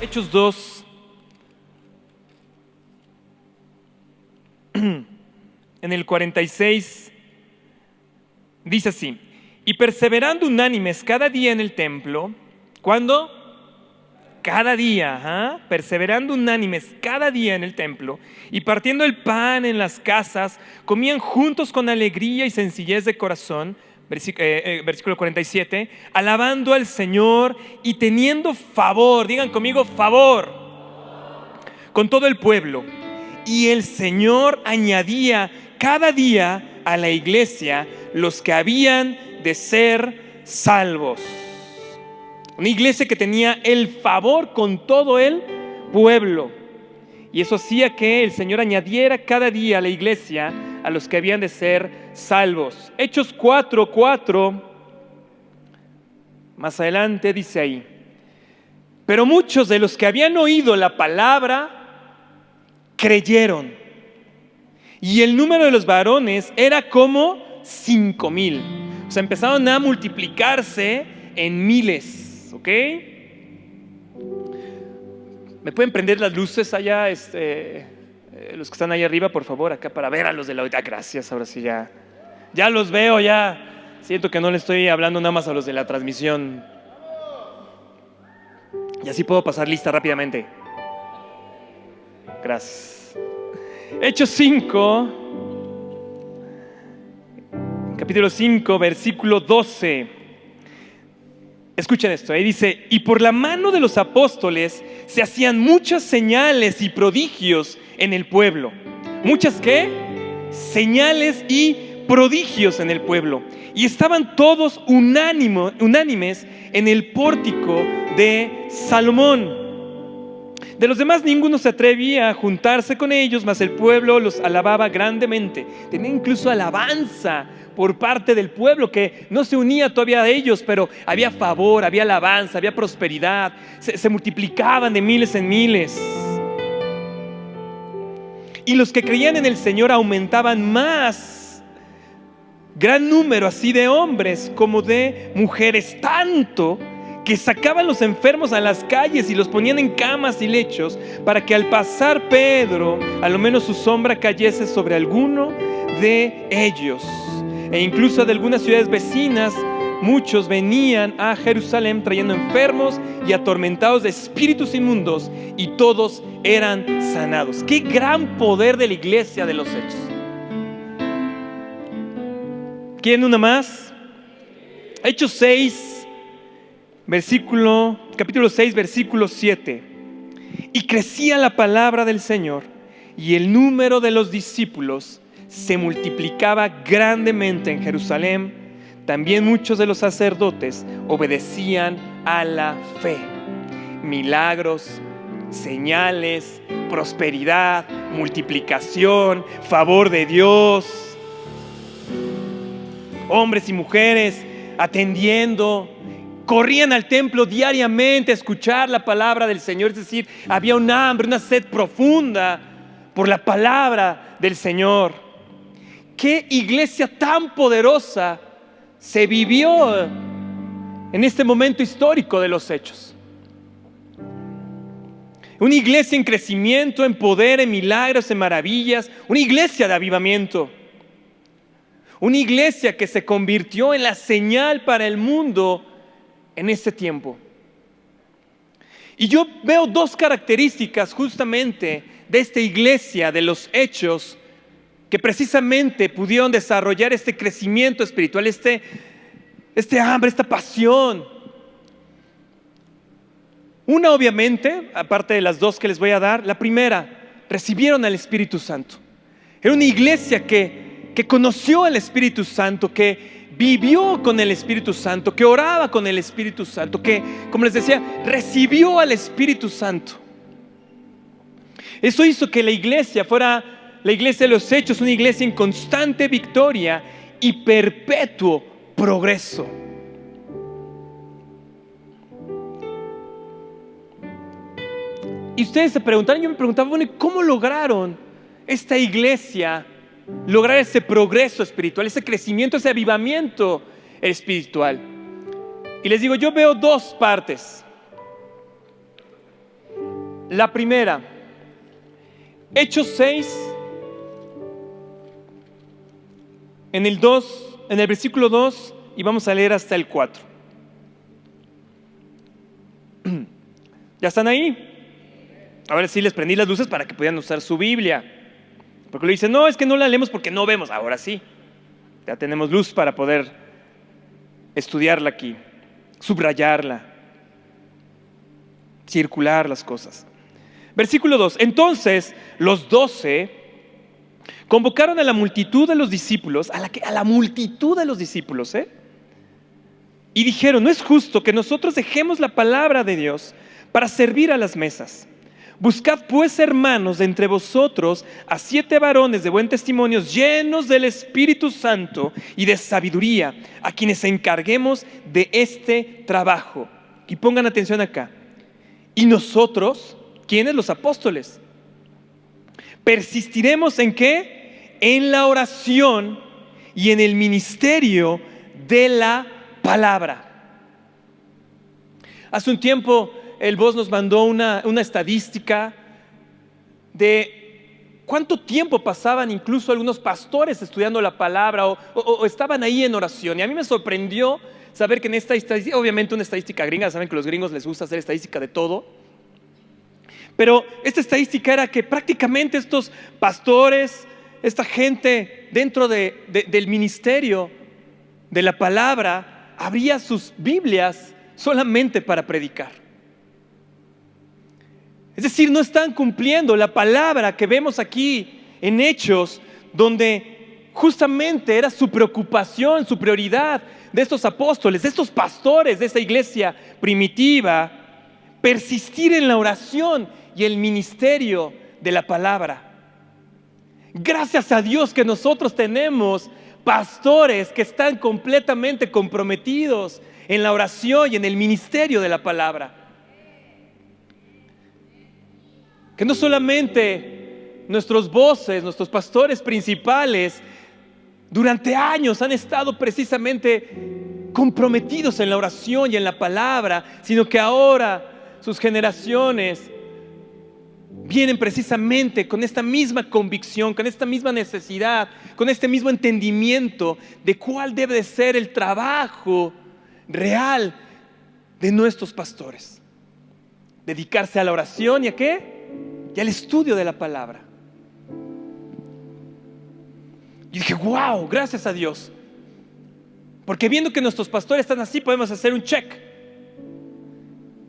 Hechos 2, en el 46, dice así: y perseverando unánimes cada día en el templo. ¿Cuándo? Cada día, perseverando unánimes cada día en el templo, y partiendo el pan en las casas, comían juntos con alegría y sencillez de corazón. Versículo 47, alabando al Señor y teniendo favor, digan conmigo, favor, con todo el pueblo. Y el Señor añadía cada día a la iglesia los que habían de ser salvos. Una iglesia que tenía el favor con todo el pueblo. Y eso hacía que el Señor añadiera cada día a la iglesia a los que habían de ser salvos. Hechos 4:4, más adelante dice ahí: pero muchos de los que habían oído la palabra creyeron, y el número de los varones era como 5,000. O sea, empezaron a multiplicarse en miles, ¿ok? ¿Me pueden prender las luces allá, los que están ahí arriba, por favor, acá, para ver a los de la audiencia? Gracias, ahora sí ya los veo, ya siento que no le estoy hablando nada más a los de la transmisión. Y así puedo pasar lista rápidamente. Gracias. Hechos 5, capítulo 5, versículo 12. Escuchen esto, ahí dice: y por la mano de los apóstoles se hacían muchas señales y prodigios en el pueblo. ¿Muchas qué? Señales y prodigios en el pueblo. Y estaban todos unánimes en el pórtico de Salomón. De los demás ninguno se atrevía a juntarse con ellos, mas el pueblo los alababa grandemente. Tenía incluso alabanza por parte del pueblo, que no se unía todavía a ellos, pero había favor, había alabanza, había prosperidad. Se multiplicaban de miles en miles. Y los que creían en el Señor aumentaban más, gran número así de hombres como de mujeres, tanto que sacaban los enfermos a las calles y los ponían en camas y lechos, para que al pasar Pedro, a lo menos su sombra cayese sobre alguno de ellos. E incluso de algunas ciudades vecinas, muchos venían a Jerusalén trayendo enfermos y atormentados de espíritus inmundos, y todos eran sanados. ¡Qué gran poder de la iglesia de los Hechos! ¿Quieren una más? Hechos 6, capítulo 6, versículo 7. Y crecía la palabra del Señor, y el número de los discípulos se multiplicaba grandemente en Jerusalén. También muchos de los sacerdotes obedecían a la fe. Milagros, señales, prosperidad, multiplicación, favor de Dios. Hombres y mujeres atendiendo, corrían al templo diariamente a escuchar la palabra del Señor. Es decir, había un hambre, una sed profunda por la palabra del Señor. ¿Qué iglesia tan poderosa se vivió en este momento histórico de los Hechos? Una iglesia en crecimiento, en poder, en milagros, en maravillas. Una iglesia de avivamiento. Una iglesia que se convirtió en la señal para el mundo en este tiempo. Y yo veo dos características justamente de esta iglesia de los Hechos, que precisamente pudieron desarrollar este crecimiento espiritual, este hambre, esta pasión. Una, obviamente, aparte de las dos que les voy a dar, la primera, recibieron al Espíritu Santo. Era una iglesia que conoció al Espíritu Santo, que vivió con el Espíritu Santo, que oraba con el Espíritu Santo, que, como les decía, recibió al Espíritu Santo. Eso hizo que la iglesia fuera la iglesia de los Hechos, una iglesia en constante victoria y perpetuo progreso. Y ustedes se preguntaron, yo me preguntaba, bueno, ¿cómo lograron esta iglesia lograr ese progreso espiritual, ese crecimiento, ese avivamiento espiritual. Y les digo, yo veo dos partes. La primera, Hechos 6, en el versículo 2, y vamos a leer hasta el 4. ¿Ya están ahí? Ahora sí les prendí las luces para que pudieran usar su Biblia. Porque le dicen, no, es que no la leemos porque no vemos. Ahora sí, ya tenemos luz para poder estudiarla aquí, subrayarla, circular las cosas. Versículo 2. Entonces los 12 convocaron a la multitud de los discípulos, a la multitud de los discípulos, y dijeron, no es justo que nosotros dejemos la palabra de Dios para servir a las mesas. Buscad pues, hermanos, de entre vosotros a 7 varones de buen testimonio, llenos del Espíritu Santo y de sabiduría, a quienes encarguemos de este trabajo. Y pongan atención acá. Y nosotros, ¿quiénes? Los apóstoles. Persistiremos ¿en qué? En la oración y en el ministerio de la palabra. Hace un tiempo el Boss nos mandó una estadística de cuánto tiempo pasaban incluso algunos pastores estudiando la palabra o estaban ahí en oración. Y a mí me sorprendió saber que en esta estadística, obviamente una estadística gringa, saben que a los gringos les gusta hacer estadística de todo, pero esta estadística era que prácticamente estos pastores, esta gente dentro del ministerio de la palabra, abría sus Biblias solamente para predicar. Es decir, no están cumpliendo la palabra que vemos aquí en Hechos, donde justamente era su preocupación, su prioridad de estos apóstoles, de estos pastores de esa iglesia primitiva, persistir en la oración y el ministerio de la palabra. Gracias a Dios que nosotros tenemos pastores que están completamente comprometidos en la oración y en el ministerio de la palabra. Que no solamente nuestros voces, nuestros pastores principales, durante años han estado precisamente comprometidos en la oración y en la palabra, sino que ahora sus generaciones vienen precisamente con esta misma convicción, con esta misma necesidad, con este mismo entendimiento de cuál debe de ser el trabajo real de nuestros pastores. Dedicarse a la oración y ¿a qué? Y al estudio de la palabra. Y dije, wow, gracias a Dios. Porque viendo que nuestros pastores están así, podemos hacer un check.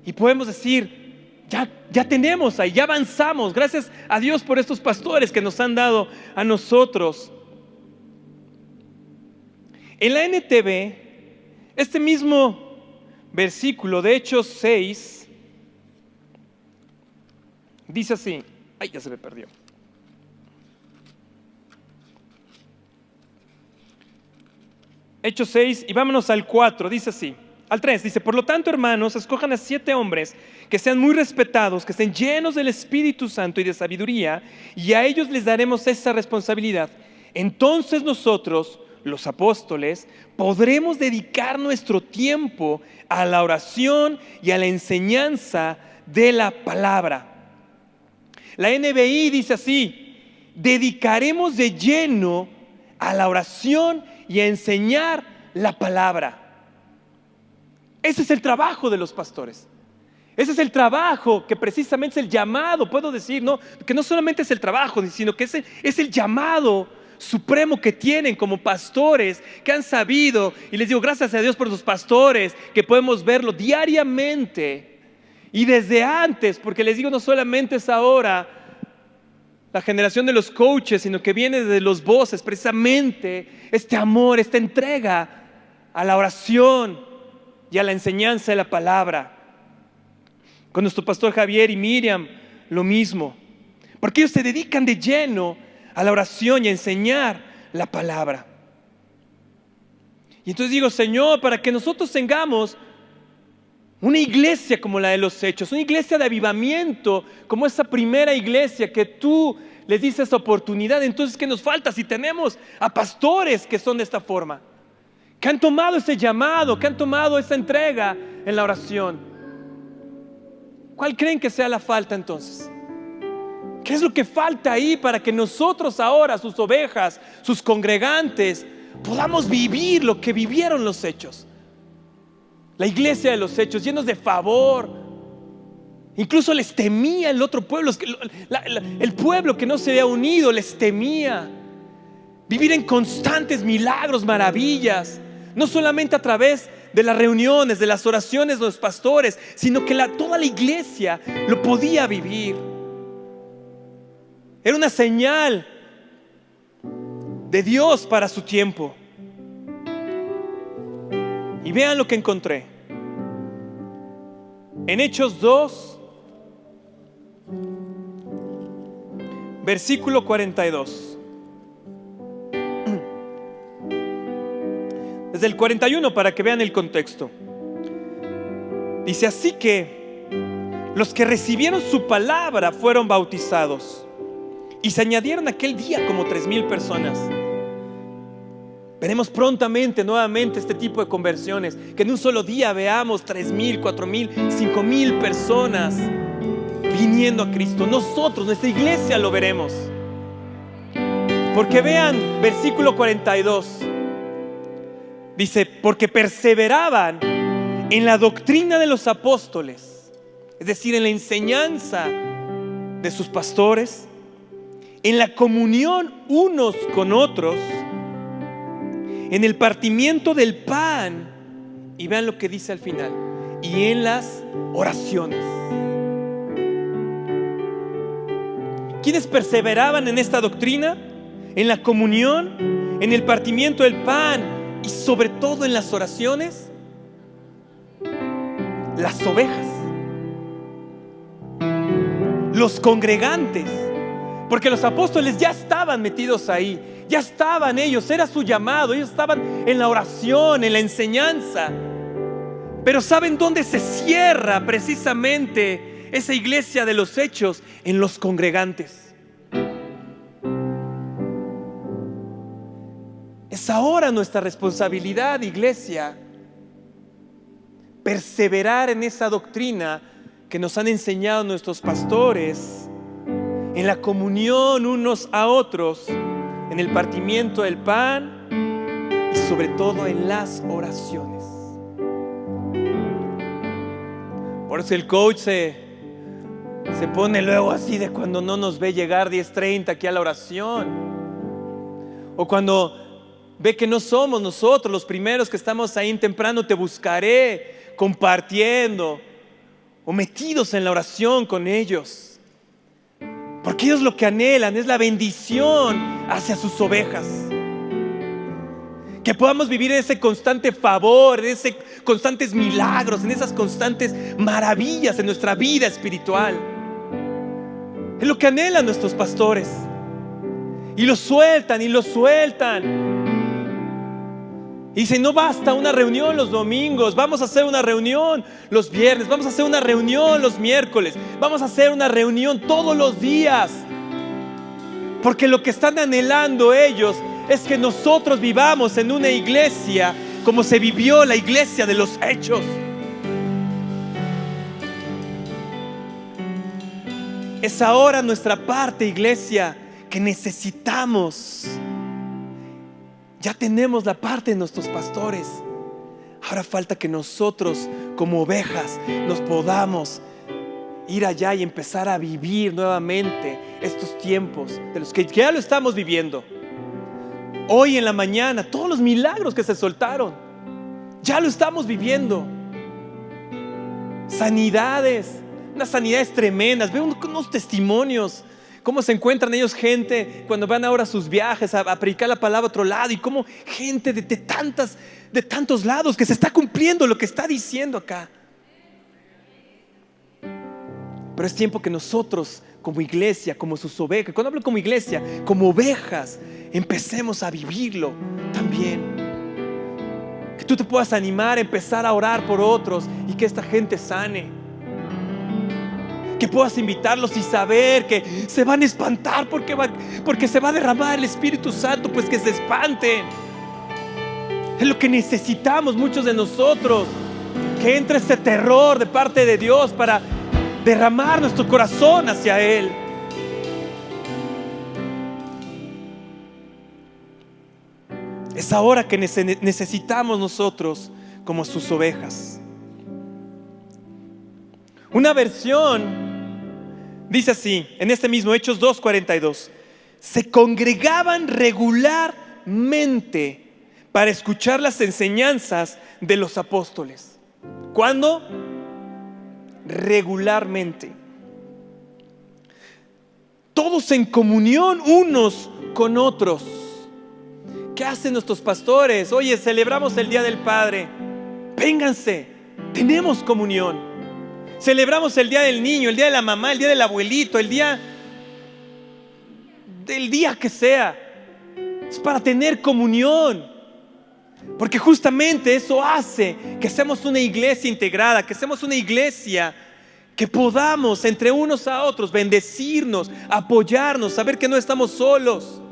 Y podemos decir, ya tenemos ahí, ya avanzamos. Gracias a Dios por estos pastores que nos han dado a nosotros. En la NTV, este mismo versículo de Hechos 6, dice así. Ay, ya se me perdió. Hechos 6, y vámonos al 4, dice así. Al 3, dice, por lo tanto, hermanos, escojan a 7 hombres que sean muy respetados, que estén llenos del Espíritu Santo y de sabiduría, y a ellos les daremos esa responsabilidad. Entonces nosotros, los apóstoles, podremos dedicar nuestro tiempo a la oración y a la enseñanza de la palabra. La NBI dice así, dedicaremos de lleno a la oración y a enseñar la palabra. Ese es el trabajo de los pastores. Ese es el trabajo que precisamente es el llamado, puedo decir, ¿no? Que no solamente es el trabajo, sino que es el llamado supremo que tienen como pastores, que han sabido, y les digo gracias a Dios por sus pastores, que podemos verlo diariamente y desde antes, porque les digo no solamente es ahora la generación de los coaches, sino que viene de los voces, precisamente este amor, esta entrega a la oración y a la enseñanza de la palabra. Con nuestro pastor Javier y Miriam, lo mismo, porque ellos se dedican de lleno a la oración y a enseñar la palabra. Y entonces digo, Señor, para que nosotros tengamos una iglesia como la de los Hechos, una iglesia de avivamiento, como esa primera iglesia que tú les dice esa oportunidad. Entonces, ¿qué nos falta si tenemos a pastores que son de esta forma? Que han tomado ese llamado, que han tomado esa entrega en la oración. ¿Cuál creen que sea la falta entonces? ¿Qué es lo que falta ahí para que nosotros ahora, sus ovejas, sus congregantes, podamos vivir lo que vivieron los hechos? La iglesia de los hechos, llenos de favor. Incluso les temía el otro pueblo, el pueblo que no se había unido les temía. Vivir en constantes milagros, maravillas, no solamente a través de las reuniones, de las oraciones de los pastores, sino que toda la iglesia lo podía vivir. Era una señal de Dios para su tiempo. Y vean lo que encontré en Hechos 2, versículo 42. Desde el 41 para que vean el contexto. Dice: así que los que recibieron su palabra fueron bautizados, y se añadieron aquel día como 3,000 personas. Veremos prontamente nuevamente este tipo de conversiones, que en un solo día veamos 3,000, 4,000, 5,000 personas viniendo a Cristo. Nosotros, nuestra iglesia, lo veremos. Porque vean versículo 42. Dice: porque perseveraban en la doctrina de los apóstoles, es decir, en la enseñanza de sus pastores, en la comunión unos con otros, en el partimiento del pan, y vean lo que dice al final, y en las oraciones. ¿Quiénes perseveraban en esta doctrina? En la comunión, en el partimiento del pan y sobre todo en las oraciones. Las ovejas, los congregantes, porque los apóstoles ya estaban metidos ahí. Ya estaban ellos, era su llamado. Ellos estaban en la oración, en la enseñanza. Pero ¿saben dónde se cierra precisamente esa iglesia de los hechos? En los congregantes. Es ahora nuestra responsabilidad, iglesia, perseverar en esa doctrina que nos han enseñado nuestros pastores, en la comunión unos a otros, en el partimiento del pan y sobre todo en las oraciones. Por eso el coach se pone luego así de cuando no nos ve llegar 10:30 aquí a la oración, o cuando ve que no somos nosotros los primeros que estamos ahí temprano, te buscaré, compartiendo o metidos en la oración con ellos. Porque ellos lo que anhelan es la bendición hacia sus ovejas. Que podamos vivir en ese constante favor, en esos constantes milagros, en esas constantes maravillas en nuestra vida espiritual. Es lo que anhelan nuestros pastores. Y lo sueltan y lo sueltan. Y dicen: no basta una reunión los domingos, vamos a hacer una reunión los viernes, vamos a hacer una reunión los miércoles, vamos a hacer una reunión todos los días. Porque lo que están anhelando ellos es que nosotros vivamos en una iglesia como se vivió la iglesia de los hechos. Es ahora nuestra parte, iglesia, que necesitamos. Ya tenemos la parte de nuestros pastores. Ahora falta que nosotros como ovejas nos podamos ir allá y empezar a vivir nuevamente estos tiempos de los que ya lo estamos viviendo. Hoy en la mañana, todos los milagros que se soltaron, ya lo estamos viviendo. Sanidades, unas sanidades tremendas. Veo unos testimonios. Cómo se encuentran ellos gente cuando van ahora a sus viajes a predicar la palabra a otro lado, y cómo gente de tantos lados, que se está cumpliendo lo que está diciendo acá. Pero es tiempo que nosotros como iglesia, como sus ovejas, cuando hablo como iglesia, como ovejas, empecemos a vivirlo también. Que tú te puedas animar a empezar a orar por otros y que esta gente sane. Que puedas invitarlos y saber que se van a espantar porque se va a derramar el Espíritu Santo, pues que se espanten. Es lo que necesitamos muchos de nosotros, que entre ese terror de parte de Dios para derramar nuestro corazón hacia Él. Es ahora que necesitamos nosotros como sus ovejas. Una versión dice así, en este mismo Hechos 2:42: se congregaban regularmente para escuchar las enseñanzas de los apóstoles. ¿Cuándo? Regularmente. Todos en comunión unos con otros. ¿Qué hacen nuestros pastores? Oye, celebramos el Día del Padre. Vénganse, tenemos comunión. Celebramos el Día del Niño, el Día de la Mamá, el Día del Abuelito, el día que sea. Es para tener comunión. Porque justamente eso hace que seamos una iglesia integrada, que seamos una iglesia que podamos entre unos a otros bendecirnos, apoyarnos, saber que no estamos solos.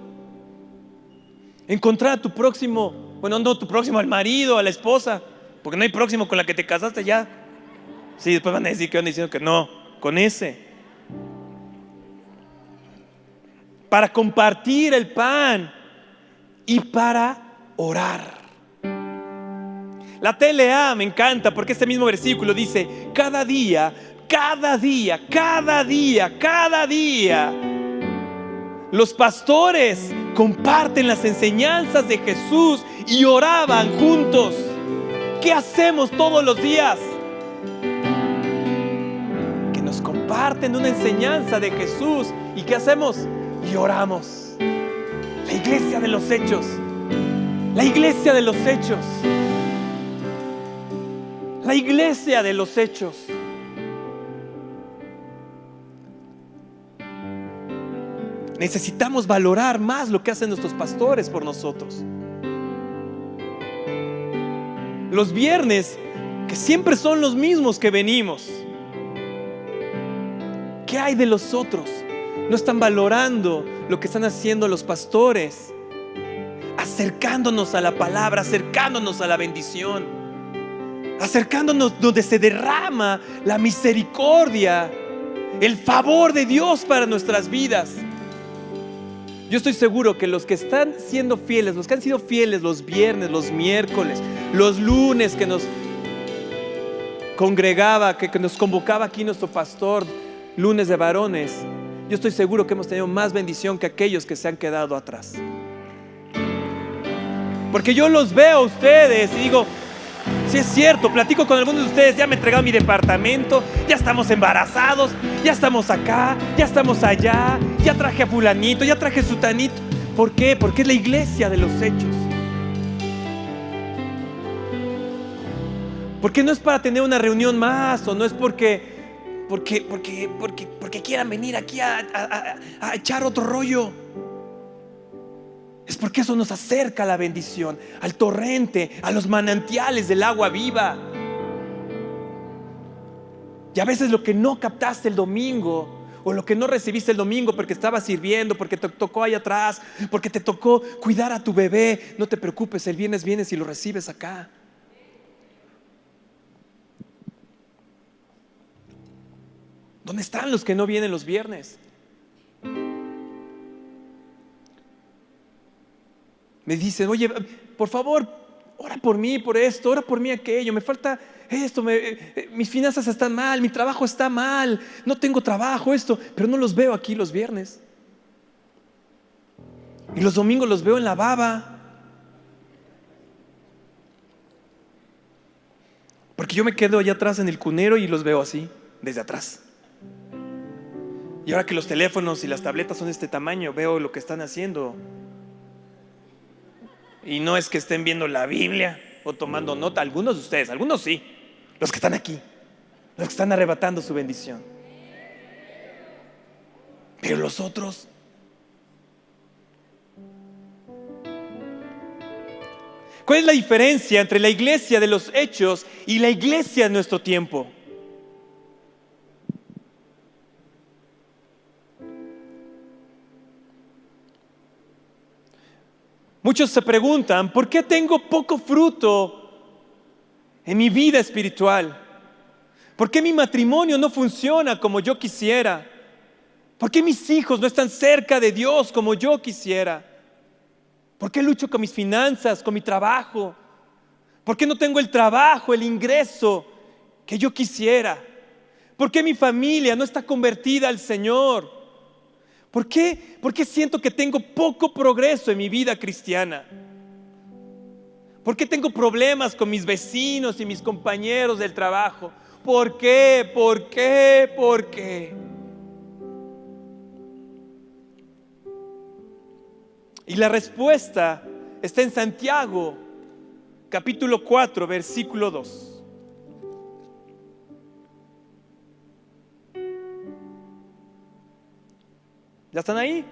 Encontrar a tu próximo, bueno, no tu próximo, al marido, a la esposa, porque no hay próximo con la que te casaste ya. Sí, después van a decir que van diciendo que no, con ese. Para compartir el pan y para orar. La TLA me encanta porque este mismo versículo dice: cada día, los pastores comparten las enseñanzas de Jesús y oraban juntos. ¿Qué hacemos todos los días? Que nos comparten una enseñanza de Jesús. ¿Y qué hacemos? Y oramos. La iglesia de los hechos. La iglesia de los hechos. La iglesia de los hechos. Necesitamos valorar más lo que hacen nuestros pastores por nosotros. Los viernes, que siempre son los mismos que venimos, ¿qué hay de los otros? No están valorando lo que están haciendo los pastores, acercándonos a la palabra, acercándonos a la bendición, acercándonos donde se derrama la misericordia, el favor de Dios para nuestras vidas. Yo estoy seguro que los que están siendo fieles, los que han sido fieles los viernes, los miércoles, los lunes que nos congregaba, que nos convocaba aquí nuestro pastor, lunes de varones, yo estoy seguro que hemos tenido más bendición que aquellos que se han quedado atrás. Porque yo los veo a ustedes y digo, sí es cierto, platico con algunos de ustedes, ya me entregaron mi departamento, ya estamos embarazados, ya estamos acá, ya estamos allá, ya traje a fulanito, ya traje a sutanito. ¿Por qué? Porque es la iglesia de los hechos. Porque no es para tener una reunión más, o no es porque quieran venir aquí a echar otro rollo. Es porque eso nos acerca a la bendición, al torrente, a los manantiales del agua viva. Y a veces lo que no captaste el domingo, o lo que no recibiste el domingo porque estabas sirviendo, porque te tocó allá atrás, porque te tocó cuidar a tu bebé, no te preocupes, el viernes vienes y lo recibes acá. ¿Dónde están los que no vienen los viernes? Me dicen, oye, por favor, ora por mí, por esto, ora por mí aquello, me falta esto, mis finanzas están mal, mi trabajo está mal, no tengo trabajo, esto, pero no los veo aquí los viernes. Y los domingos los veo en la baba. Porque yo me quedo allá atrás en el cunero y los veo así, desde atrás. Y ahora que los teléfonos y las tabletas son de este tamaño, veo lo que están haciendo. Y no es que estén viendo la Biblia o tomando nota, algunos de ustedes, algunos sí, los que están aquí, los que están arrebatando su bendición. Pero los otros, ¿cuál es la diferencia entre la iglesia de los hechos y la iglesia de nuestro tiempo? Muchos se preguntan, ¿por qué tengo poco fruto en mi vida espiritual? ¿Por qué mi matrimonio no funciona como yo quisiera? ¿Por qué mis hijos no están cerca de Dios como yo quisiera? ¿Por qué lucho con mis finanzas, con mi trabajo? ¿Por qué no tengo el trabajo, el ingreso que yo quisiera? ¿Por qué mi familia no está convertida al Señor? ¿Por qué siento que tengo poco progreso en mi vida cristiana? ¿Por qué tengo problemas con mis vecinos y mis compañeros del trabajo? ¿Por qué? ¿Por qué? ¿Por qué? Y la respuesta está en Santiago, capítulo 4, versículo 2. ¿Ya están ahí?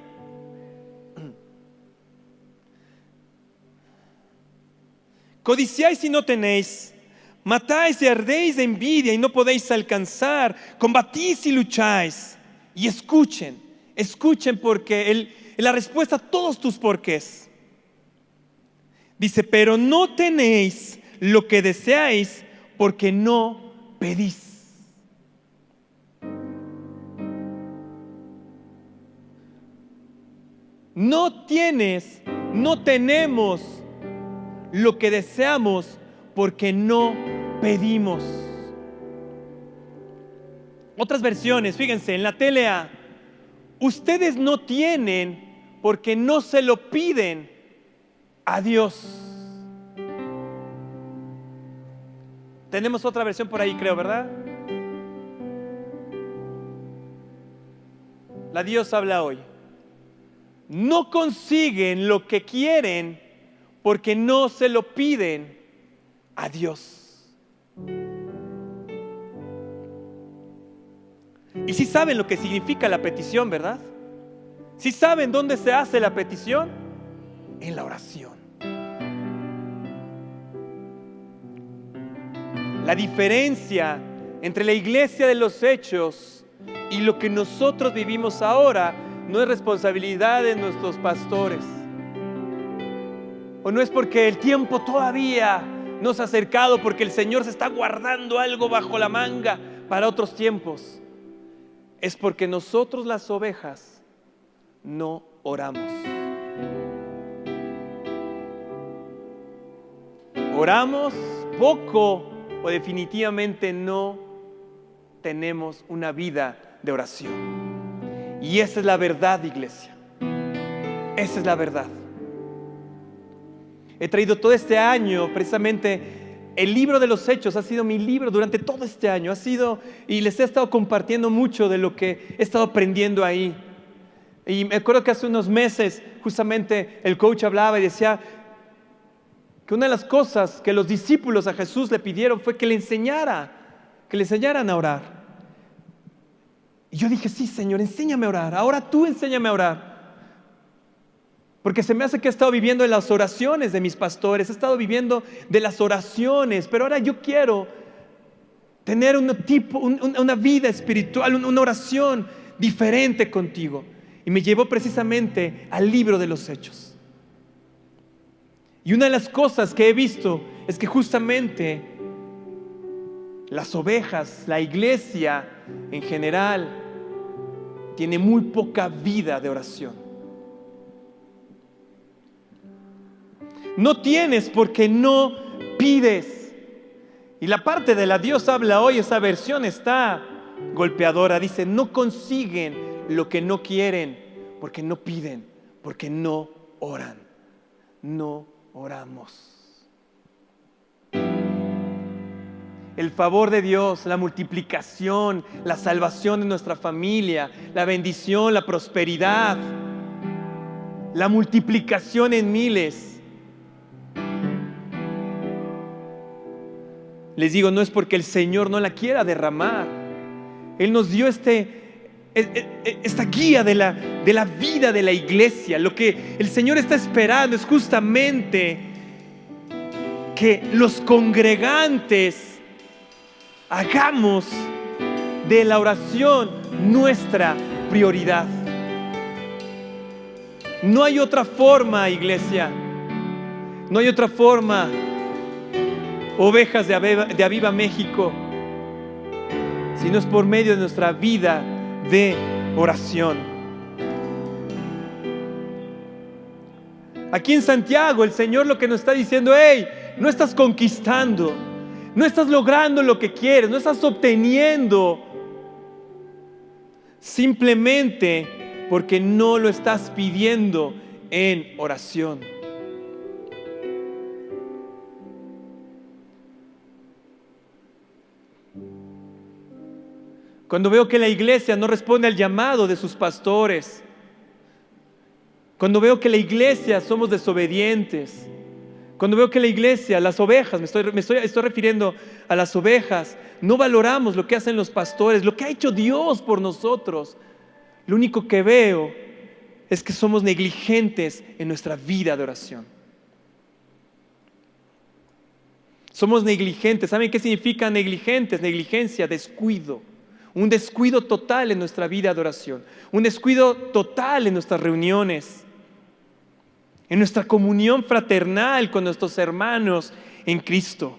Codiciáis y no tenéis, matáis y ardéis de envidia y no podéis alcanzar, combatís y lucháis. Y escuchen porque la respuesta a todos tus porqués. Dice, pero no tenéis lo que deseáis porque no pedís. No tenemos lo que deseamos porque no pedimos. Otras versiones, fíjense, en la TLA, ustedes no tienen porque no se lo piden a Dios. Tenemos otra versión por ahí, creo, ¿verdad? La Dios habla hoy. No consiguen lo que quieren porque no se lo piden a Dios. Y sí saben lo que significa la petición, ¿verdad? ¿Sí saben dónde se hace la petición? En la oración. La diferencia entre la iglesia de los Hechos y lo que nosotros vivimos ahora no es responsabilidad de nuestros pastores. O no es porque el tiempo todavía no se ha acercado, porque el Señor se está guardando algo bajo la manga para otros tiempos. Es porque nosotros, las ovejas, no oramos. Oramos poco o definitivamente no tenemos una vida de oración. Y esa es la verdad, iglesia. Esa es la verdad. He traído todo este año, precisamente, el libro de los Hechos ha sido mi libro durante todo este año. Y les he estado compartiendo mucho de lo que he estado aprendiendo ahí. Y me acuerdo que hace unos meses, justamente, el coach hablaba y decía que una de las cosas que los discípulos a Jesús le pidieron fue que le enseñaran a orar. Y yo dije, sí, Señor, enséñame a orar. Ahora tú enséñame a orar. Porque se me hace que he estado viviendo de las oraciones de mis pastores, he estado viviendo de las oraciones, pero ahora yo quiero tener una vida espiritual, una oración diferente contigo. Y me llevó precisamente al libro de los Hechos. Y una de las cosas que he visto es que justamente las ovejas, la iglesia en general, tiene muy poca vida de oración. No tienes porque no pides. Y la parte de la Dios habla hoy, esa versión está golpeadora. Dice, no consiguen lo que no quieren porque no piden, porque no oran. No oramos. El favor de Dios, la multiplicación, la salvación de nuestra familia, la bendición, la prosperidad, la multiplicación en miles. Les digo, no es porque el Señor no la quiera derramar. Él nos dio esta guía de la vida de la iglesia. Lo que el Señor está esperando es justamente que los congregantes hagamos de la oración nuestra prioridad. No hay otra forma, iglesia. No hay otra forma, ovejas de Aviva México, si no es por medio de nuestra vida de oración. Aquí en Santiago el Señor lo que nos está diciendo: hey, no estás conquistando, no estás logrando lo que quieres, no estás obteniendo, simplemente porque no lo estás pidiendo en oración. Cuando veo que la iglesia no responde al llamado de sus pastores, cuando veo que la iglesia somos desobedientes, cuando veo que la iglesia, las ovejas, me estoy refiriendo a las ovejas, no valoramos lo que hacen los pastores, lo que ha hecho Dios por nosotros, lo único que veo es que somos negligentes en nuestra vida de oración. Somos negligentes. ¿Saben qué significa negligentes? Negligencia, descuido. Un descuido total en nuestra vida de oración. Un descuido total en nuestras reuniones. En nuestra comunión fraternal con nuestros hermanos en Cristo.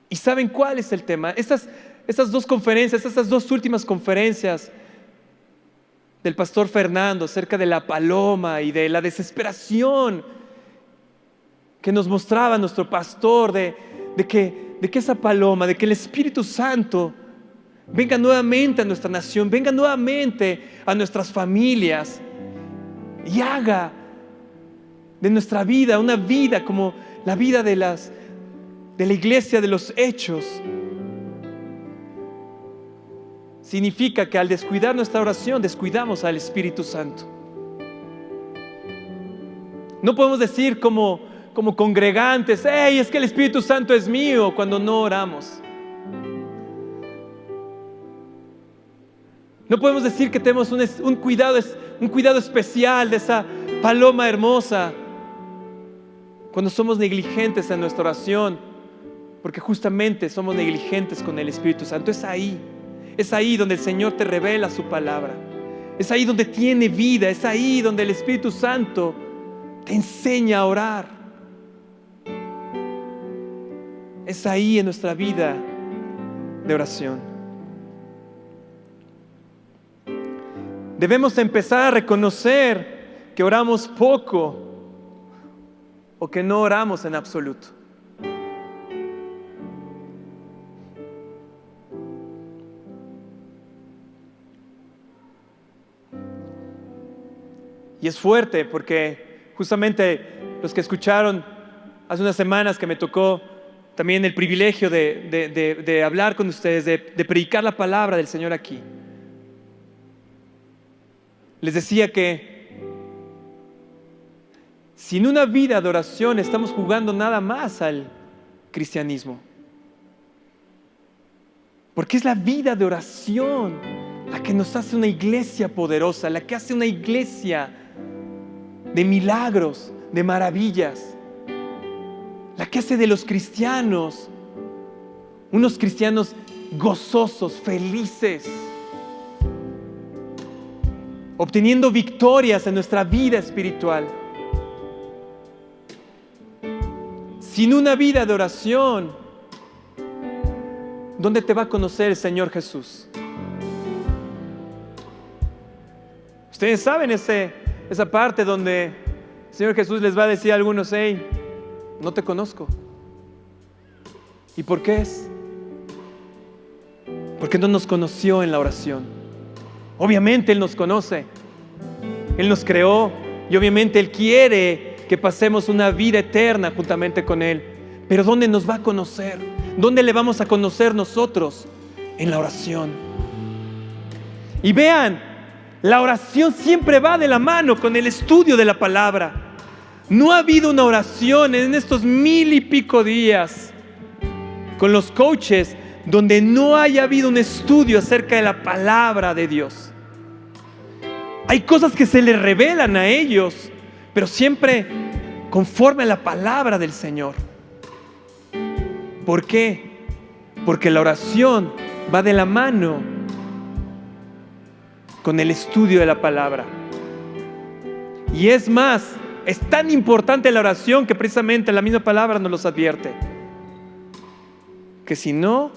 ¿Y saben cuál es el tema? Estas dos conferencias, estas dos últimas conferencias del pastor Fernando acerca de la paloma y de la desesperación que nos mostraba nuestro pastor de que esa paloma, de que el Espíritu Santo venga nuevamente a nuestra nación, venga nuevamente a nuestras familias y haga de nuestra vida una vida como la vida de la iglesia de los Hechos. Significa que al descuidar nuestra oración, descuidamos al Espíritu Santo. No podemos decir como congregantes: hey, es que el Espíritu Santo es mío, cuando no oramos. No podemos decir que tenemos un cuidado especial de esa paloma hermosa cuando somos negligentes en nuestra oración, porque justamente somos negligentes con el Espíritu Santo. Es ahí donde el Señor te revela su palabra. Es ahí donde tiene vida. Es ahí donde el Espíritu Santo te enseña a orar. Es ahí en nuestra vida de oración. Debemos empezar a reconocer que oramos poco o que no oramos en absoluto. Y es fuerte porque justamente los que escucharon hace unas semanas que me tocó también el privilegio de hablar con ustedes, de predicar la palabra del Señor aquí. Les decía que sin una vida de oración estamos jugando nada más al cristianismo. Porque es la vida de oración la que nos hace una iglesia poderosa, la que hace una iglesia de milagros, de maravillas, la que hace de los cristianos unos cristianos gozosos, felices, obteniendo victorias en nuestra vida espiritual. Sin una vida de oración, ¿dónde te va a conocer el Señor Jesús? Ustedes saben esa parte donde el Señor Jesús les va a decir a algunos: hey, no te conozco. ¿Y por qué es? Porque no nos conoció en la oración. Obviamente Él nos conoce, Él nos creó y obviamente Él quiere que pasemos una vida eterna juntamente con Él. Pero ¿dónde nos va a conocer? ¿Dónde le vamos a conocer nosotros? En la oración. Y vean, la oración siempre va de la mano con el estudio de la palabra. No ha habido una oración en estos 1000 y pico días con los coaches donde no haya habido un estudio acerca de la palabra de Dios. Hay cosas que se les revelan a ellos, pero siempre conforme a la palabra del Señor. ¿Por qué? Porque la oración va de la mano con el estudio de la palabra. Y es más, es tan importante la oración que precisamente la misma palabra nos los advierte. Que si no,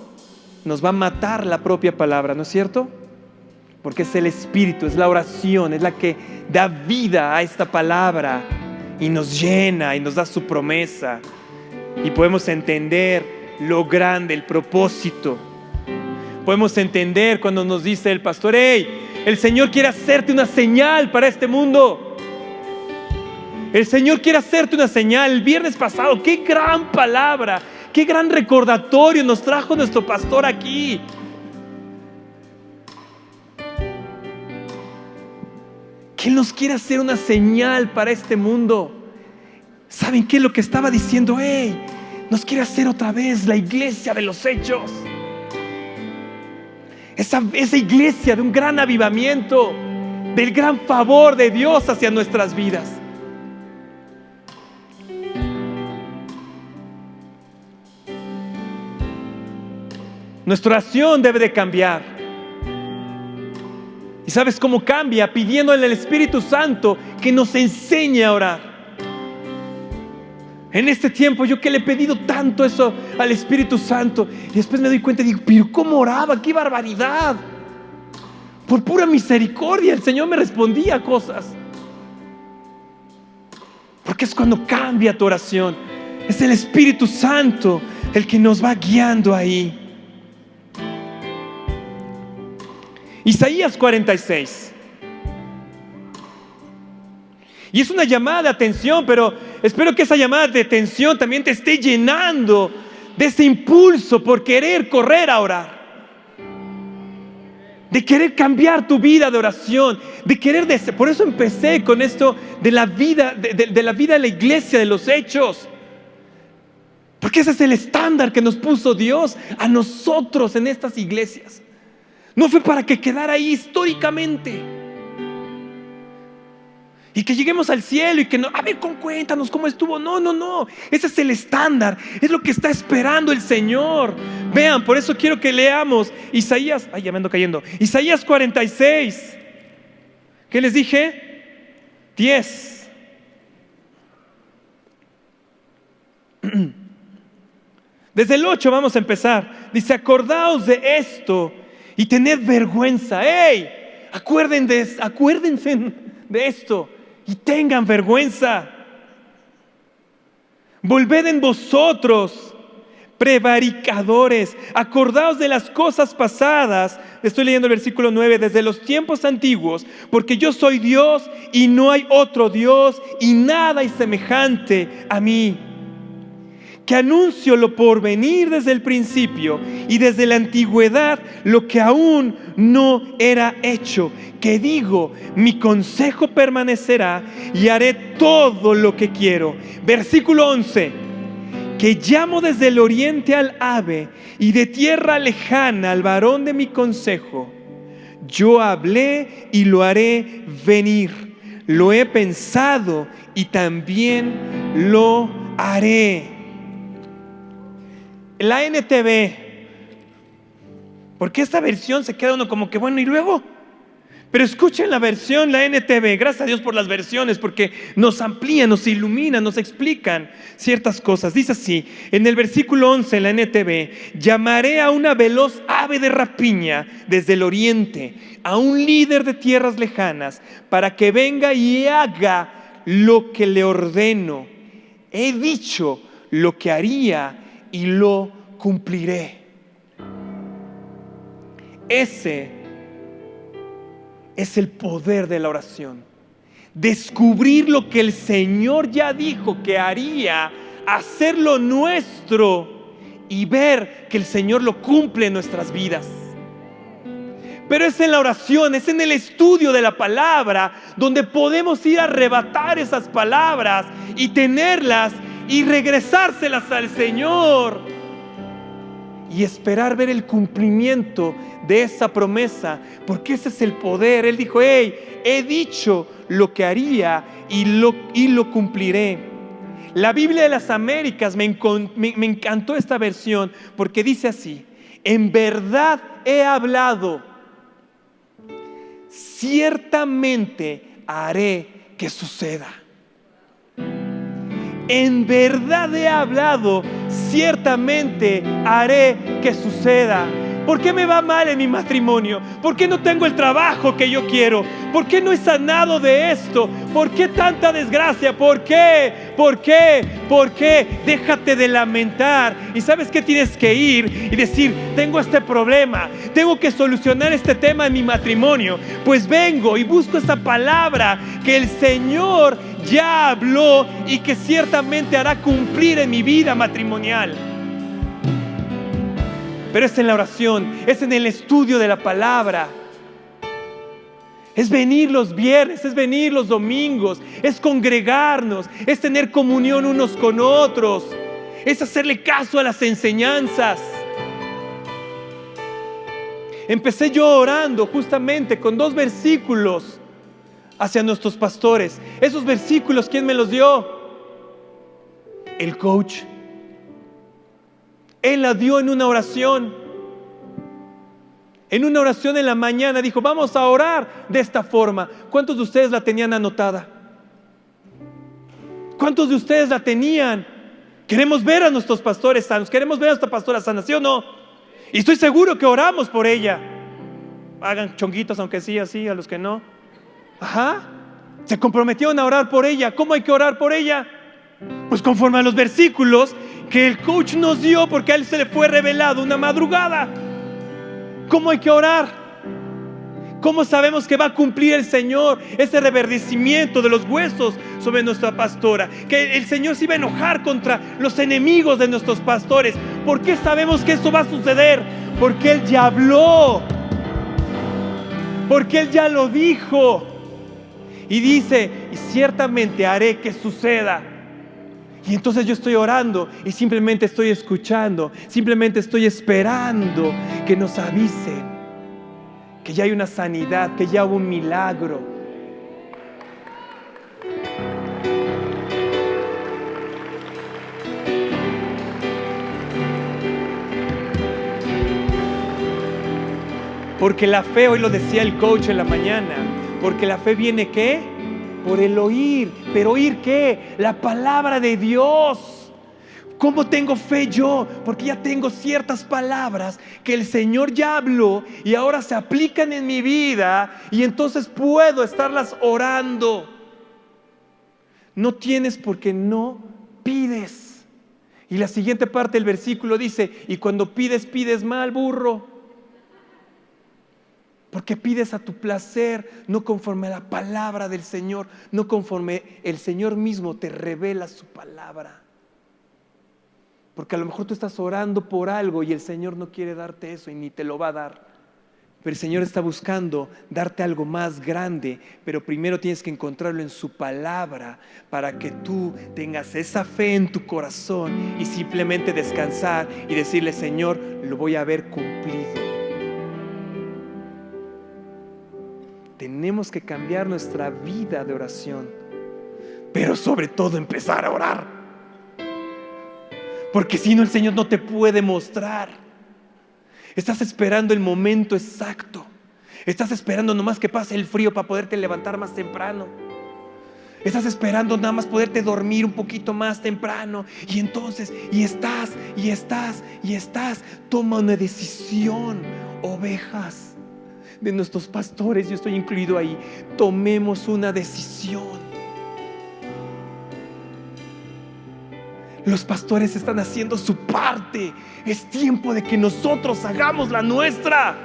nos va a matar la propia palabra, ¿no es cierto? Porque es el Espíritu, es la oración, es la que da vida a esta palabra y nos llena y nos da su promesa. Y podemos entender lo grande, el propósito. Podemos entender cuando nos dice el pastor: hey, el Señor quiere hacerte una señal para este mundo. El Señor quiere hacerte una señal. El viernes pasado, qué gran palabra, qué gran recordatorio nos trajo nuestro pastor aquí. Que Él nos quiere hacer una señal para este mundo. ¿Saben qué es lo que estaba diciendo? Hey, nos quiere hacer otra vez la iglesia de los hechos. Esa iglesia de un gran avivamiento, del gran favor de Dios hacia nuestras vidas. Nuestra oración debe de cambiar. ¿Y sabes cómo cambia? Pidiéndole al Espíritu Santo que nos enseñe a orar. En este tiempo yo que le he pedido tanto eso al Espíritu Santo, y después me doy cuenta y digo: pero ¿cómo oraba? ¡Qué barbaridad! Por pura misericordia el Señor me respondía cosas. Porque es cuando cambia tu oración. Es el Espíritu Santo el que nos va guiando ahí. Isaías 46. Y es una llamada de atención, pero espero que esa llamada de atención también te esté llenando de ese impulso por querer correr a orar. De querer cambiar tu vida de oración, de querer, por eso empecé con esto de la vida, de la vida de la iglesia, de los hechos. Porque ese es el estándar que nos puso Dios a nosotros en estas iglesias. No fue para que quedara ahí históricamente y que lleguemos al cielo y que no, a ver, cuéntanos cómo estuvo. No, ese es el estándar, es lo que está esperando el Señor. Vean, por eso quiero que leamos Isaías, ya me ando cayendo, Isaías 46. ¿Qué les dije? 10. Desde el 8 vamos a empezar. Dice: acordaos de esto y tened vergüenza. ¡Hey! Acuérdense de esto y tengan vergüenza. Volved en vosotros, prevaricadores, acordaos de las cosas pasadas. Estoy leyendo el versículo 9. Desde los tiempos antiguos, porque yo soy Dios y no hay otro Dios, y nada hay semejante a mí, que anuncio lo por venir desde el principio y desde la antigüedad lo que aún no era hecho, que digo: mi consejo permanecerá y haré todo lo que quiero. Versículo 11: que llamo desde el oriente al ave y de tierra lejana al varón de mi consejo. Yo hablé y lo haré venir, lo he pensado y también lo haré. La NTV, porque esta versión se queda uno como que bueno, ¿y luego? Pero escuchen la versión, la NTV. Gracias a Dios por las versiones, porque nos amplían, nos iluminan, nos explican ciertas cosas. Dice así, en el versículo 11, la NTV: llamaré a una veloz ave de rapiña desde el oriente, a un líder de tierras lejanas, para que venga y haga lo que le ordeno. He dicho lo que haría y lo cumpliré. Ese es el poder de la oración. Descubrir lo que el Señor ya dijo que haría, hacerlo nuestro y ver que el Señor lo cumple en nuestras vidas. Pero es en la oración, es en el estudio de la palabra donde podemos ir a arrebatar esas palabras y tenerlas y regresárselas al Señor y esperar ver el cumplimiento de esa promesa, porque ese es el poder. Él dijo: hey, he dicho lo que haría y lo cumpliré. La Biblia de las Américas me encantó esta versión, porque dice así: en verdad he hablado, ciertamente haré que suceda. En verdad he hablado, ciertamente haré que suceda. ¿Por qué me va mal en mi matrimonio? ¿Por qué no tengo el trabajo que yo quiero? ¿Por qué no he sanado de esto? ¿Por qué tanta desgracia? ¿Por qué? ¿Por qué? ¿Por qué? Déjate de lamentar. ¿Y sabes qué? Tienes que ir y decir: tengo este problema, tengo que solucionar este tema en mi matrimonio. Pues vengo y busco esta palabra que el Señor ya habló y que ciertamente hará cumplir en mi vida matrimonial. Pero es en la oración, es en el estudio de la palabra. Es venir los viernes, es venir los domingos, es congregarnos, es tener comunión unos con otros, es hacerle caso a las enseñanzas. Empecé yo orando justamente con 2 versículos hacia nuestros pastores. Esos versículos, ¿quién me los dio? El coach. Él la dio en una oración. En una oración en la mañana dijo: vamos a orar de esta forma. ¿Cuántos de ustedes la tenían anotada? ¿Cuántos de ustedes la tenían? Queremos ver a nuestros pastores sanos, queremos ver a nuestra pastora sana, ¿sí o no? Y estoy seguro que oramos por ella. Hagan chonguitos aunque sí, así, a los que no. Ajá. Se comprometieron a orar por ella. ¿Cómo hay que orar por ella? Pues conforme a los versículos que el coach nos dio, porque a él se le fue revelado una madrugada. ¿Cómo hay que orar? ¿Cómo sabemos que va a cumplir el Señor ese reverdecimiento de los huesos sobre nuestra pastora? Que el Señor se iba a enojar contra los enemigos de nuestros pastores. ¿Por qué sabemos que eso va a suceder? Porque Él ya habló. Porque Él ya lo dijo. Y dice: y ciertamente haré que suceda. Y entonces yo estoy orando y simplemente estoy escuchando, simplemente estoy esperando que nos avisen que ya hay una sanidad, que ya hubo un milagro. Porque la fe, hoy lo decía el coach en la mañana, porque la fe viene ¿qué? Por el oír. ¿Pero oír qué? La palabra de Dios. ¿Cómo tengo fe yo? Porque ya tengo ciertas palabras que el Señor ya habló y ahora se aplican en mi vida, y entonces puedo estarlas orando. No tienes porque no pides. Y la siguiente parte del versículo dice: y cuando pides, pides mal, burro. Porque pides a tu placer, no conforme a la palabra del Señor, no conforme el Señor mismo te revela su palabra. Porque a lo mejor tú estás orando por algo y el Señor no quiere darte eso y ni te lo va a dar. Pero el Señor está buscando darte algo más grande, pero primero tienes que encontrarlo en su palabra para que tú tengas esa fe en tu corazón y simplemente descansar y decirle: Señor, lo voy a ver cumplido. Tenemos que cambiar nuestra vida de oración, pero sobre todo empezar a orar, porque si no el Señor no te puede mostrar. Estás esperando el momento exacto, estás esperando nomás que pase el frío para poderte levantar más temprano, estás esperando nada más poderte dormir un poquito más temprano, y entonces estás. Toma una decisión, ovejas de nuestros pastores, yo estoy incluido ahí. Tomemos una decisión. Los pastores están haciendo su parte, es tiempo de que nosotros hagamos la nuestra.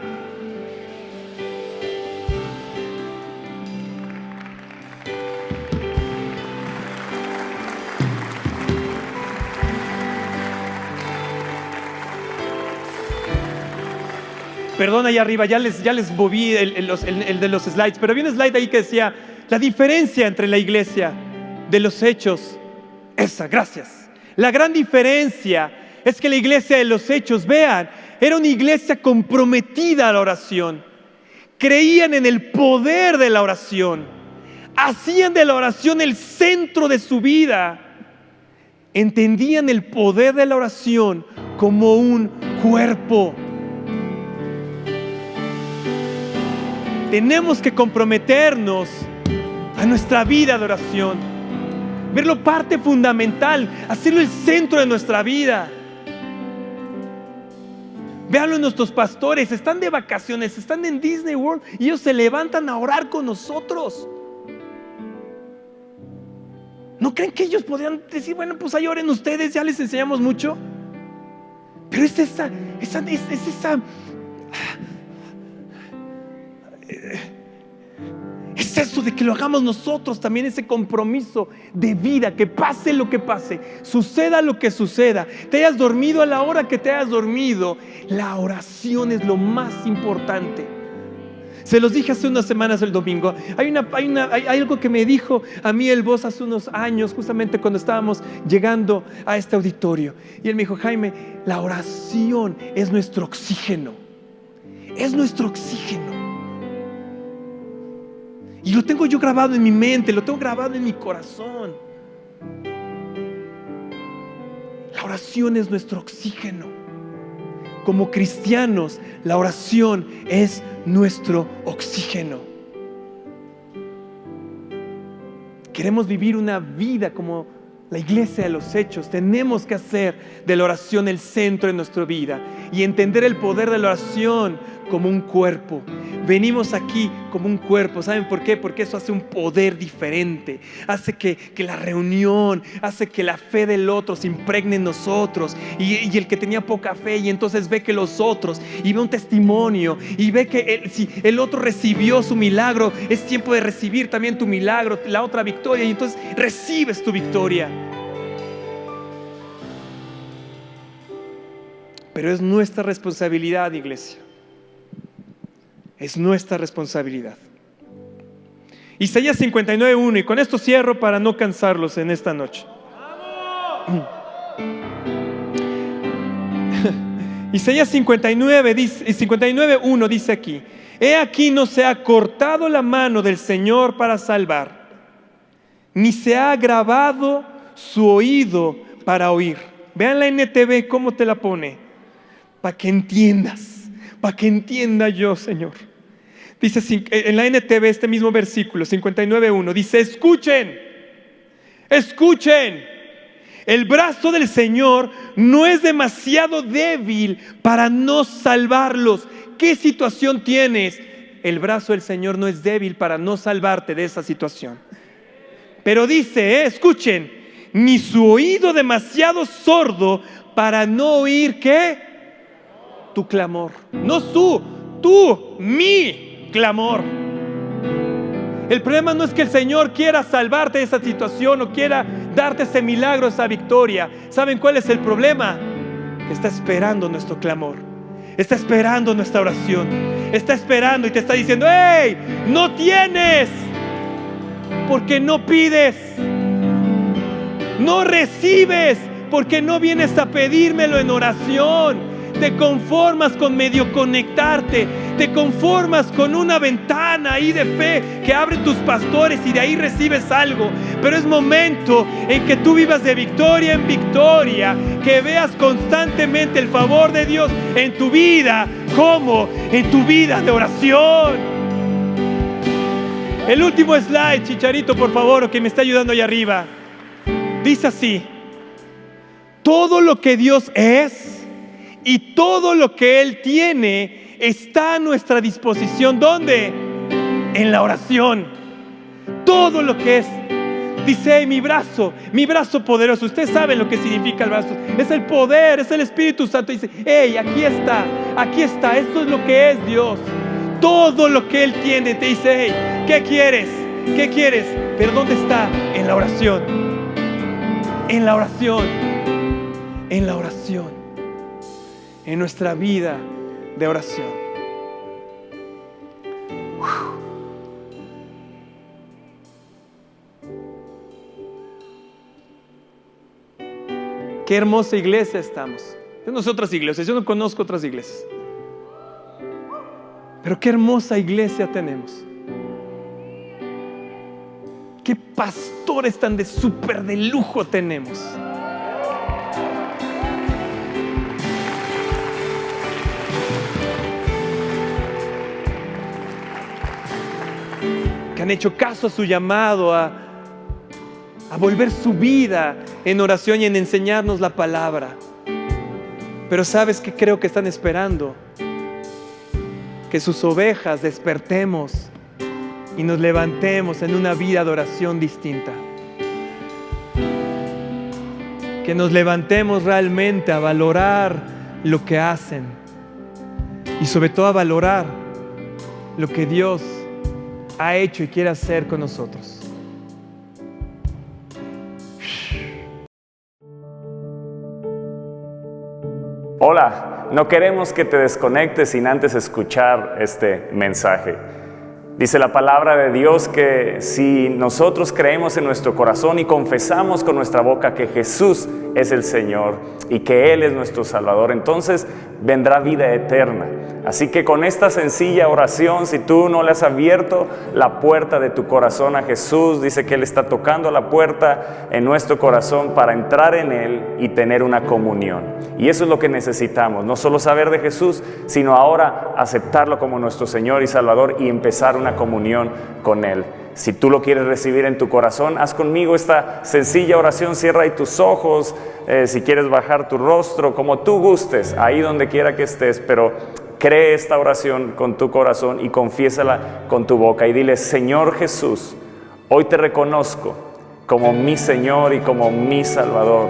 Perdón, ahí arriba, ya les moví el de los slides, pero había un slide ahí que decía la diferencia entre la iglesia de los Hechos. Esa, gracias. La gran diferencia es que la iglesia de los Hechos, vean, era una iglesia comprometida a la oración. Creían en el poder de la oración. Hacían de la oración el centro de su vida. Entendían el poder de la oración como un cuerpo. Tenemos que comprometernos a nuestra vida de oración. Verlo parte fundamental, hacerlo el centro de nuestra vida. Véanlo en nuestros pastores, están de vacaciones, están en Disney World y ellos se levantan a orar con nosotros. ¿No creen que ellos podrían decir, bueno, pues ahí oren ustedes, ya les enseñamos mucho? Pero es eso de que lo hagamos nosotros también, ese compromiso de vida, que pase lo que pase, suceda lo que suceda, te hayas dormido a la hora que te hayas dormido, la oración es lo más importante. Se los dije hace unas semanas el domingo. Hay algo que me dijo a mí el boss hace unos años, justamente cuando estábamos llegando a este auditorio. Y él me dijo, Jaime, la oración es nuestro oxígeno. Es nuestro oxígeno. Y lo tengo yo grabado en mi mente, lo tengo grabado en mi corazón. La oración es nuestro oxígeno. Como cristianos, la oración es nuestro oxígeno. Queremos vivir una vida como la iglesia de los Hechos. Tenemos que hacer de la oración el centro de nuestra vida y entender el poder de la oración como un cuerpo. Venimos aquí como un cuerpo. ¿Saben por qué? Porque eso hace un poder diferente. Hace que la reunión, hace que la fe del otro se impregne en nosotros. Y el que tenía poca fe, y entonces ve que los otros, y ve un testimonio, y ve que si el otro recibió su milagro, es tiempo de recibir también tu milagro, la otra victoria, y entonces recibes tu victoria. Pero es nuestra responsabilidad, iglesia. Es nuestra responsabilidad. Isaías 59:1, y con esto cierro para no cansarlos en esta noche. Isaías 59:1 dice aquí: He aquí, no se ha cortado la mano del Señor para salvar, ni se ha agravado su oído para oír. Vean la NTV cómo te la pone, para que entiendas, para que entienda yo, Señor. Dice en la NTV este mismo versículo 59:1, dice: escuchen, el brazo del Señor no es demasiado débil para no salvarlos. ¿Qué situación tienes? El brazo del Señor no es débil para no salvarte de esa situación. Pero dice, escuchen, ni su oído demasiado sordo para no oír, ¿qué? Tu clamor. No mi clamor. El problema no es que el Señor quiera salvarte de esa situación o quiera darte ese milagro, esa victoria. ¿Saben cuál es el problema? Que está esperando nuestro clamor, está esperando nuestra oración, está esperando y te está diciendo: ¡hey! No tienes porque no pides, no recibes porque no vienes a pedírmelo en oración. Te conformas con medio conectarte, te conformas con una ventana ahí de fe que abren tus pastores y de ahí recibes algo. Pero es momento en que tú vivas de victoria en victoria, que veas constantemente el favor de Dios en tu vida, como en tu vida de oración. El último slide, Chicharito, por favor, que me está ayudando ahí arriba. Dice así: todo lo que Dios es y todo lo que Él tiene está a nuestra disposición. ¿Dónde? En la oración. Todo lo que es. Dice: mi brazo poderoso. Ustedes saben lo que significa el brazo. Es el poder, es el Espíritu Santo. Dice: hey, aquí está. Esto es lo que es Dios. Todo lo que Él tiene. Te dice: hey, ¿qué quieres? Pero ¿dónde está? En la oración. En la oración. En nuestra vida de oración. Qué hermosa iglesia estamos. Yo no sé otras iglesias, yo no conozco otras iglesias, pero qué hermosa iglesia tenemos. Qué pastores tan de súper de lujo tenemos. que han hecho caso a su llamado, a volver su vida en oración y en enseñarnos la palabra. Pero ¿sabes qué creo que están esperando? Que sus ovejas despertemos y nos levantemos en una vida de oración distinta. Que nos levantemos realmente a valorar lo que hacen y sobre todo a valorar lo que Dios ha hecho y quiere hacer con nosotros. Hola, no queremos que te desconectes sin antes escuchar este mensaje. Dice la palabra de Dios que si nosotros creemos en nuestro corazón y confesamos con nuestra boca que Jesús es el Señor y que Él es nuestro Salvador, entonces vendrá vida eterna. Así que con esta sencilla oración, si tú no le has abierto la puerta de tu corazón a Jesús, dice que Él está tocando la puerta en nuestro corazón para entrar en Él y tener una comunión. Y eso es lo que necesitamos, no solo saber de Jesús, sino ahora aceptarlo como nuestro Señor y Salvador y empezar una comunión con Él. Si tú lo quieres recibir en tu corazón, haz conmigo esta sencilla oración. Cierra ahí tus ojos, si quieres bajar tu rostro, como tú gustes, ahí donde quiera que estés, pero cree esta oración con tu corazón y confiésala con tu boca y dile: Señor Jesús, hoy te reconozco como mi Señor y como mi Salvador.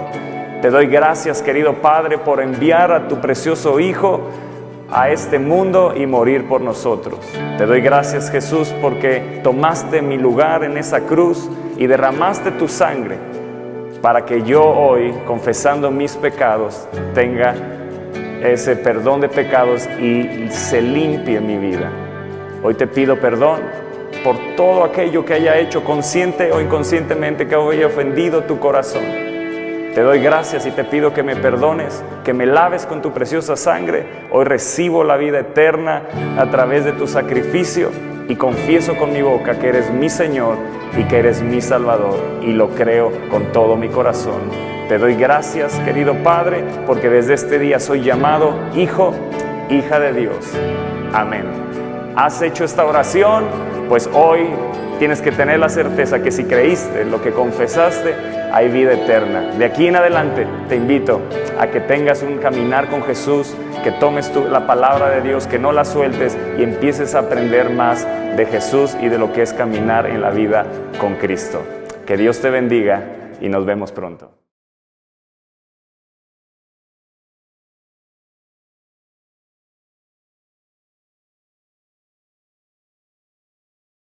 Te doy gracias, querido Padre, por enviar a tu precioso Hijo a este mundo y morir por nosotros. Te doy gracias, Jesús, porque tomaste mi lugar en esa cruz y derramaste tu sangre para que yo hoy, confesando mis pecados, tenga ese perdón de pecados y se limpie mi vida. Hoy te pido perdón por todo aquello que haya hecho, consciente o inconscientemente, que haya ofendido tu corazón. Te doy gracias y te pido que me perdones, que me laves con tu preciosa sangre. Hoy recibo la vida eterna a través de tu sacrificio y confieso con mi boca que eres mi Señor y que eres mi Salvador, y lo creo con todo mi corazón. Te doy gracias, querido Padre, porque desde este día soy llamado hijo, hija de Dios. Amén. ¿Has hecho esta oración? Pues hoy tienes que tener la certeza que si creíste lo que confesaste, hay vida eterna. De aquí en adelante te invito a que tengas un caminar con Jesús, que tomes la palabra de Dios, que no la sueltes y empieces a aprender más de Jesús y de lo que es caminar en la vida con Cristo. Que Dios te bendiga y nos vemos pronto.